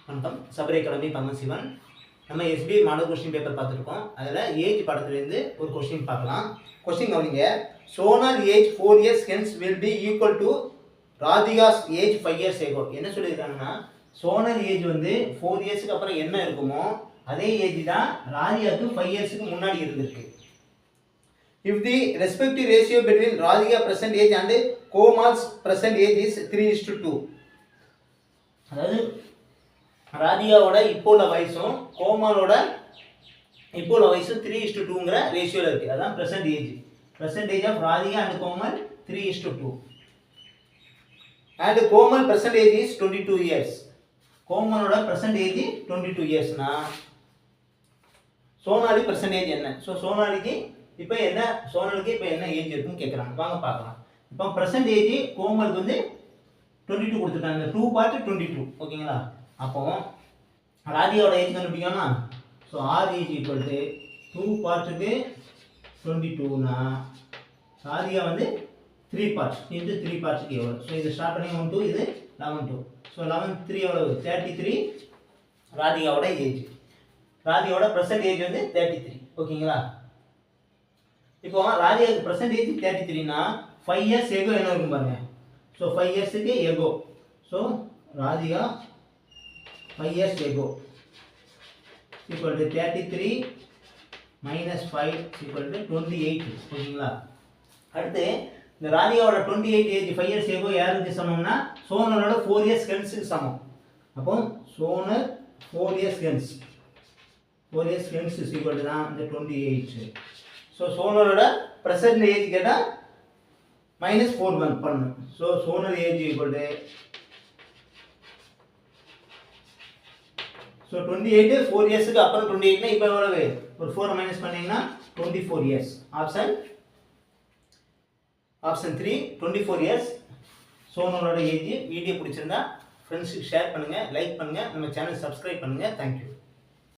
வணக்கம். சபரி அகாடமி பரமசிவன். நம்ம SBI model question paper பார்த்துருக்கோம். அதில் ஏஜ் படத்துலேருந்து ஒரு கொஸ்டின் பார்க்கலாம். கொஸ்டின் கவனிங்க. Sonal age 4 years hence will be equal to Radhika's age 5 years ago. என்ன சொல்லியிருக்காங்கன்னா, சோனல் ஏஜ் வந்து 4 yearsக்கு அப்புறம் என்ன இருக்குமோ அதே ஏஜ் தான் ராதிகாவுக்கு 5 yearsக்கு முன்னாடி இருந்திருக்கு. If the respective ratio between Radhika present age and Komal's present age is 3:2, அதாவது ராதிகாவோட இப்போ உள்ள வயசும் கோமாலோட இப்போ உள்ள வயசும் 3:2ங்கிற ரேஷியோவில் இருக்குது. அதான் present age of Radhika and Komal 3:2. And Komal present age is 22 years. கோமலோட ப்ரெசன்ட் ஏஜ் 22 yearsனா சோனாலி ப்ரெசன்டேஜ் என்ன? ஸோ சோனாலிக்கு இப்போ என்ன ஏஜ் இருக்குன்னு கேட்குறாங்க. வாங்க பார்க்கலாம். இப்போ ப்ரெசன்ட் ஏஜ் கோமலுக்கு வந்து 22 கொடுத்துருக்காங்க. 2 part 22. ஓகேங்களா? அப்போ ராதிகாவோட ஏஜ் கண்டுபிடிக்கணும்னா, so R age equal to 2 பார்ட்டுக்கு 22னா ராதிகா வந்து 3 பார்ட்ஸ் இன்ட்டு 3 பார்ட்ஸுக்கு எவ்வளோ? ஸோ இது ஸ்டார்ட் பண்ணி 1 2, இது 11 2. ஸோ 11 3 எவ்வளவு? 33 ராதிகாவோட ஏஜ். ராதிகாவோட ப்ரெசன்ட் ஏஜ் வந்து 33. ஓகேங்களா? இப்போ ராதிகாவுக்கு ப்ரெசன்ட் ஏஜ் 33னா 5 years எகோ என்ன இருக்கும் பாருங்க. ஸோ 5 yearsக்கு ago. So Radhika 5 years ago equal to 33 minus 5 equal to 28. ஓகேங்களா? அடுத்து இந்த ராதிகாவோட 28 ஏஜ் 5 years ago யாருக்கு சமம்னா சோனலோட 4 years hence சமம். அப்போ Sonal 4 years hence is equal to தான் இந்த 28. ஸோ சோனலோட ப்ரெசன்ட் ஏஜ் கேட்டால் -4 பண்ணணும். So Sonal age equal to, so 28 4 yearsக்கு அப்புறம் 28னா இப்போ எவ்வளவு? ஒரு 4 மைனஸ் பண்ணீங்கன்னா 24 years. ஆப்ஷன் 3 24 years சோனலோட ஏஜ். வீடியோ பிடிச்சிருந்தா ஃப்ரெண்ட்ஸுக்கு ஷேர் பண்ணுங்கள், லைக் பண்ணுங்கள், நம்ம சேனல் சப்ஸ்கிரைப் பண்ணுங்கள். தேங்க்யூ.